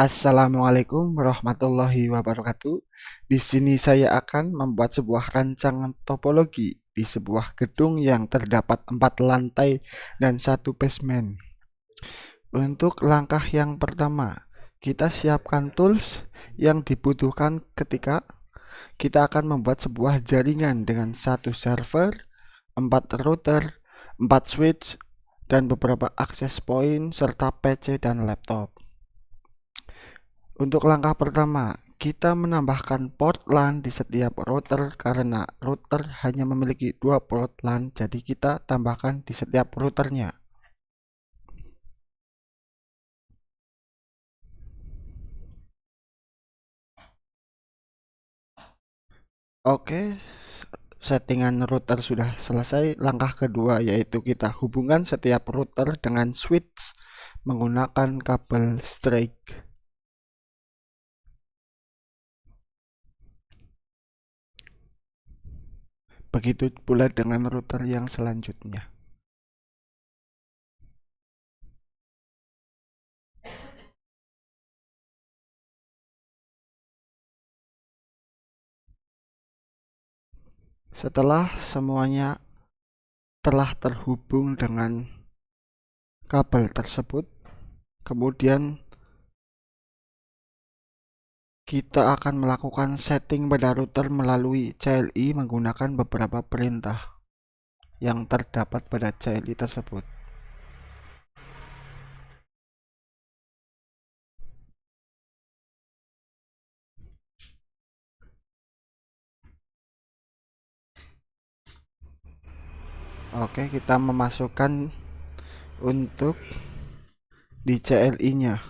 Assalamualaikum warahmatullahi wabarakatuh. Di sini saya akan membuat sebuah rancangan topologi di sebuah gedung yang terdapat 4 lantai dan 1 basement. Untuk langkah yang pertama, kita siapkan tools yang dibutuhkan ketika kita akan membuat sebuah jaringan dengan 1 server, 4 router, 4 switch, dan beberapa access point serta PC dan laptop. Untuk langkah pertama, kita menambahkan port LAN di setiap router karena router hanya memiliki 2 port LAN, jadi kita tambahkan di setiap routernya. Oke, settingan router sudah selesai. Langkah kedua yaitu kita hubungkan setiap router dengan switch menggunakan kabel strike. Begitu pula dengan router yang selanjutnya. Setelah semuanya telah terhubung dengan kabel tersebut, kemudian kita akan melakukan setting pada router melalui CLI menggunakan beberapa perintah yang terdapat pada CLI tersebut. Oke, kita memasukkan untuk di CLI-nya.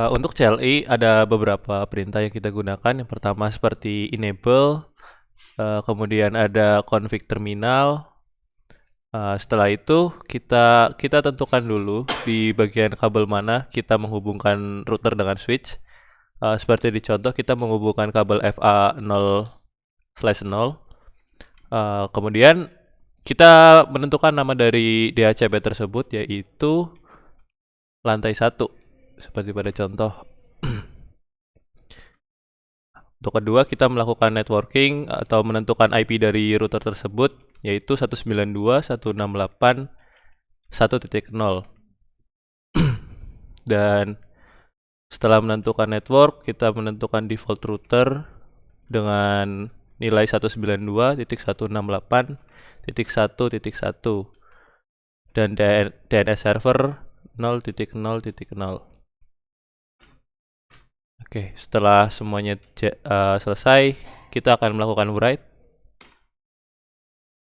Untuk CLI ada beberapa perintah yang kita gunakan. Yang pertama seperti enable, kemudian ada config terminal. Setelah itu kita tentukan dulu di bagian kabel mana kita menghubungkan router dengan switch. Seperti di contoh kita menghubungkan kabel FA 0/0. Kemudian kita menentukan nama dari DHCP tersebut yaitu lantai 1 seperti pada contoh. Untuk kedua, kita melakukan networking atau menentukan IP dari router tersebut, yaitu 192.168.1.0. Dan setelah menentukan network, kita menentukan default router dengan nilai 192.168.1.1 dan DNS server 0.0.0. Oke, setelah semuanya selesai, kita akan melakukan write.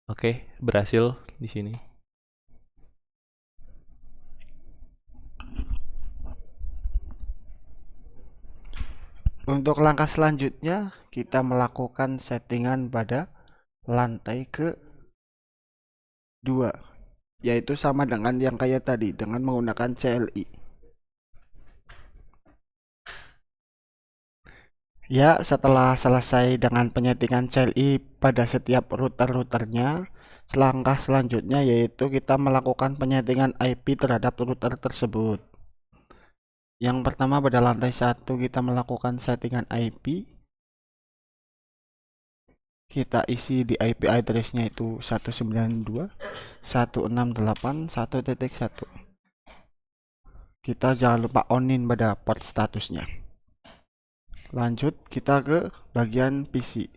Oke, berhasil di sini. Untuk langkah selanjutnya, kita melakukan settingan pada lantai ke-2, yaitu sama dengan yang kayak tadi, dengan menggunakan CLI. Ya, setelah selesai dengan penyetingan CLI pada setiap router-routernya, langkah selanjutnya yaitu kita melakukan penyetingan IP terhadap router tersebut. Yang pertama pada lantai 1 kita melakukan settingan IP. Kita isi di IP address-nya itu 192.168.1.1. Kita jangan lupa on-in pada port statusnya. Lanjut kita ke bagian PC.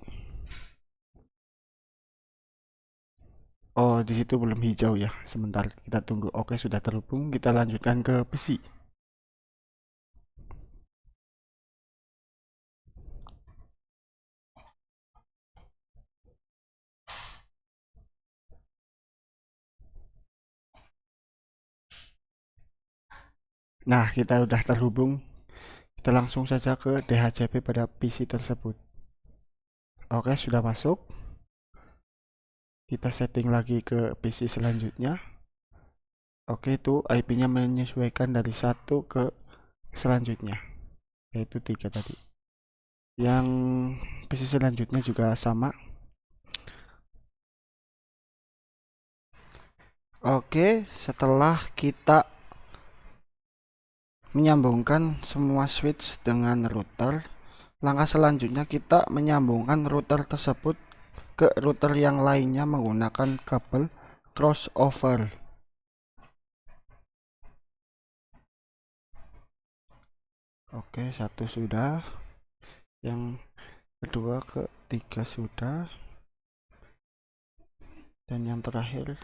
Oh, di situ belum hijau ya. Sebentar kita tunggu. Oke, sudah terhubung. Kita lanjutkan ke PC. Nah, kita udah terhubung. Kita langsung saja ke DHCP pada PC tersebut. Oke, sudah masuk. Kita setting lagi ke PC selanjutnya. Oke, itu IP-nya menyesuaikan dari 1 ke selanjutnya, yaitu 3 tadi. Yang PC selanjutnya juga sama. Oke, setelah kita menyambungkan semua switch dengan router, langkah selanjutnya kita menyambungkan router tersebut ke router yang lainnya menggunakan kabel crossover. Oke, 1 sudah, yang kedua ketiga sudah, dan yang terakhir.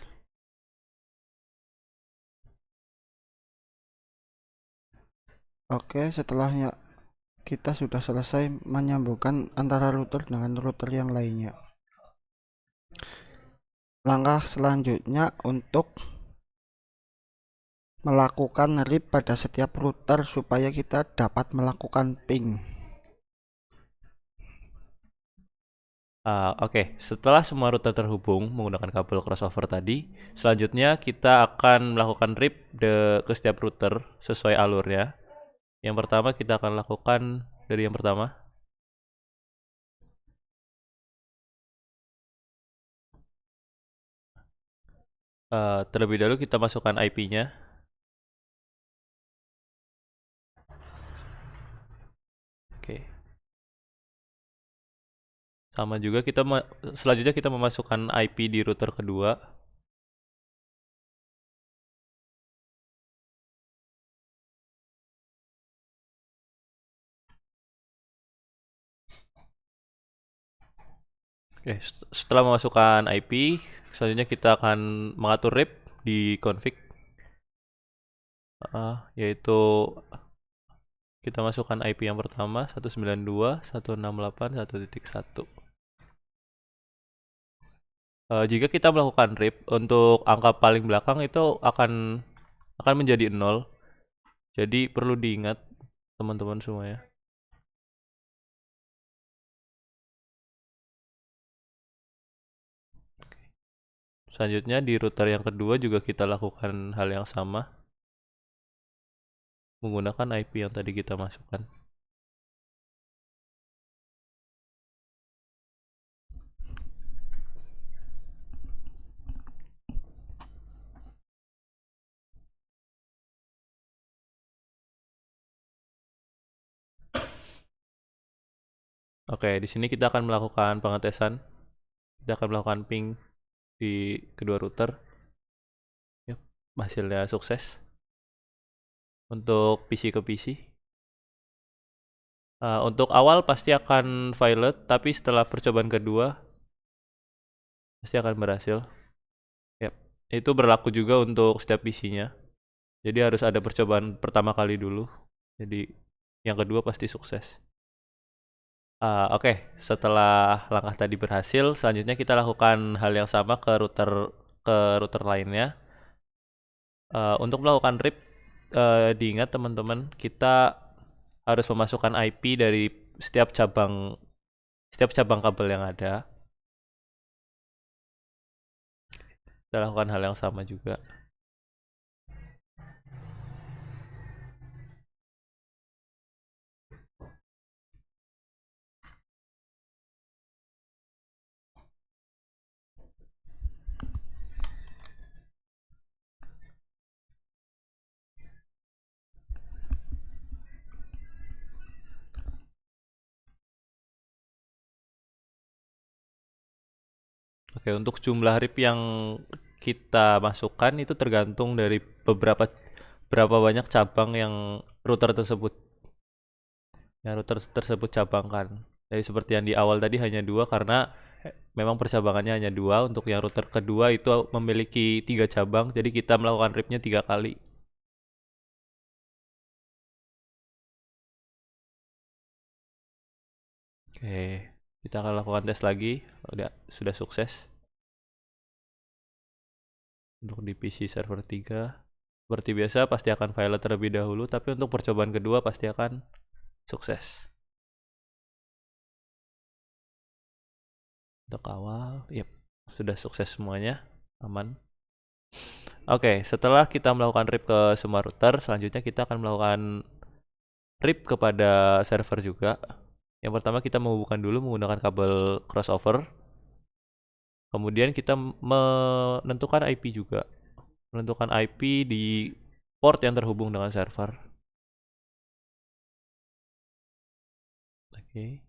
Oke, setelahnya kita sudah selesai menyambungkan antara router dengan router yang lainnya. Langkah selanjutnya untuk melakukan RIP pada setiap router supaya kita dapat melakukan ping. Oke, setelah semua router terhubung menggunakan kabel crossover tadi, selanjutnya kita akan melakukan RIP ke setiap router sesuai alurnya. Yang pertama kita akan lakukan dari yang pertama. Terlebih dahulu kita masukkan IP-nya. Oke. Sama juga selanjutnya kita memasukkan IP di router kedua. Oke, setelah memasukkan IP, selanjutnya kita akan mengatur RIP di config, yaitu kita masukkan IP yang pertama 192.168.1.1. Jika kita melakukan RIP untuk angka paling belakang itu akan menjadi 0. Jadi perlu diingat teman-teman semua ya. Selanjutnya di router yang kedua juga kita lakukan hal yang sama menggunakan IP yang tadi kita masukkan. Oke, di sini kita akan melakukan pengetesan. Kita akan melakukan ping di kedua router. Yap, hasilnya sukses. Untuk PC ke PC. Untuk awal pasti akan violet, tapi setelah percobaan kedua pasti akan berhasil. Yap, itu berlaku juga untuk setiap PC-nya. Jadi harus ada percobaan pertama kali dulu. Jadi yang kedua pasti sukses. Oke, setelah langkah tadi berhasil, selanjutnya kita lakukan hal yang sama ke router lainnya. Untuk melakukan RIP, diingat teman-teman, kita harus memasukkan IP dari setiap cabang kabel yang ada. Kita lakukan hal yang sama juga. Oke, untuk jumlah RIP yang kita masukkan itu tergantung dari berapa banyak cabang yang router tersebut cabangkan. Jadi seperti yang di awal tadi hanya 2 karena memang percabangannya hanya 2. Untuk yang router kedua itu memiliki 3 cabang, jadi kita melakukan RIP-nya 3 kali. Oke, kita akan lakukan tes lagi. Sudah sukses. Untuk di PC server 3 seperti biasa pasti akan violet terlebih dahulu, tapi untuk percobaan kedua pasti akan sukses. Untuk awal, yep, Sudah sukses semuanya, aman. Oke, setelah kita melakukan RIP ke semua router, selanjutnya kita akan melakukan RIP kepada server juga. Yang pertama kita menghubungkan dulu menggunakan kabel crossover. Kemudian kita menentukan IP juga. Menentukan IP di port yang terhubung dengan server. Oke.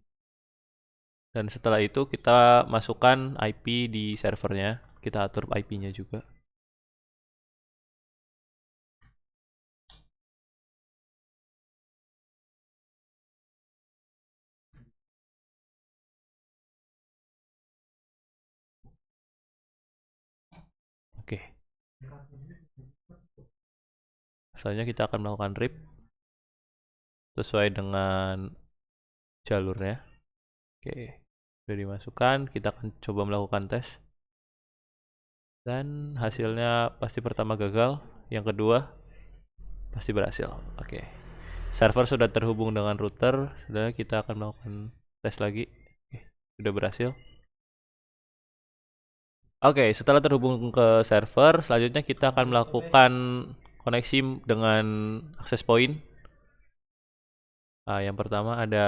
Dan setelah itu kita masukkan IP di servernya. Kita atur IP-nya juga. Oke. Selanjutnya kita akan melakukan RIP sesuai dengan jalurnya. Oke. Sudah dimasukkan, kita akan coba melakukan tes. Dan hasilnya pasti pertama gagal, yang kedua pasti berhasil. Oke. Server sudah terhubung dengan router, sudah kita akan melakukan tes lagi. Oke, sudah berhasil. Oke, setelah terhubung ke server, selanjutnya kita akan melakukan koneksi dengan access point. Yang pertama ada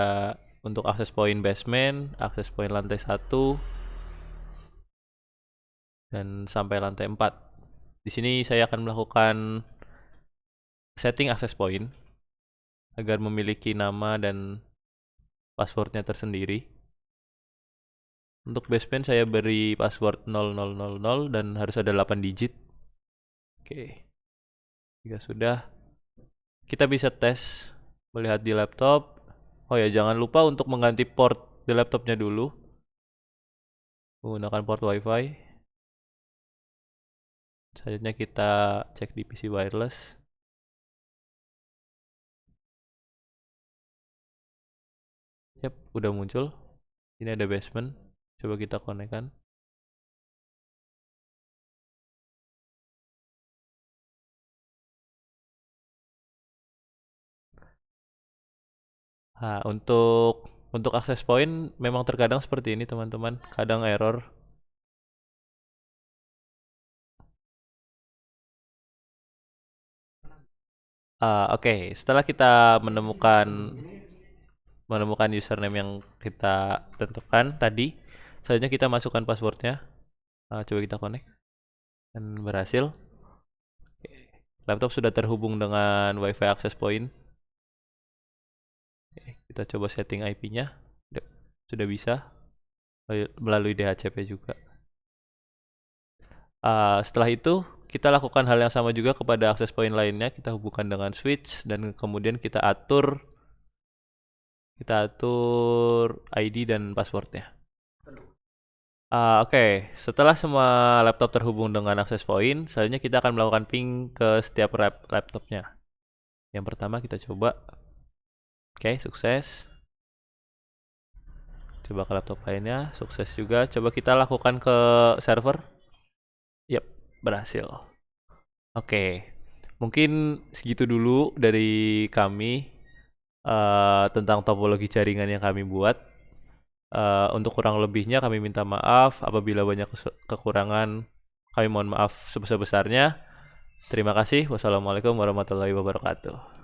untuk access point basement, access point lantai 1, dan sampai lantai 4. Di sini saya akan melakukan setting access point agar memiliki nama dan passwordnya tersendiri. Untuk basement saya beri password 0000 dan harus ada 8 digit. Oke. Jika sudah, kita bisa tes melihat di laptop. Oh ya, jangan lupa untuk mengganti port di laptopnya dulu. Menggunakan port WiFi. Selanjutnya kita cek di PC wireless. Yap, udah muncul. Ini ada basement. Coba kita konekkan. Nah, untuk access point memang terkadang seperti ini teman-teman, kadang error. Oke, setelah kita menemukan username yang kita tentukan tadi, selanjutnya kita masukkan passwordnya. Coba kita connect dan berhasil. Oke. Laptop sudah terhubung dengan WiFi access point. Oke, kita coba setting IP-nya. Sudah bisa melalui DHCP juga. Setelah itu kita lakukan hal yang sama juga kepada access point lainnya. Kita hubungkan dengan switch dan kemudian kita atur ID dan passwordnya. Oke, setelah semua laptop terhubung dengan access point, selanjutnya kita akan melakukan ping ke setiap laptopnya. Yang pertama kita coba. Oke, sukses. Coba ke laptop lainnya, sukses juga. Coba kita lakukan ke server. Yap, berhasil. Oke, mungkin segitu dulu dari kami tentang topologi jaringan yang kami buat. Untuk kurang lebihnya kami minta maaf. Apabila banyak kekurangan, kami mohon maaf sebesar-besarnya. Terima kasih. Wassalamualaikum warahmatullahi wabarakatuh.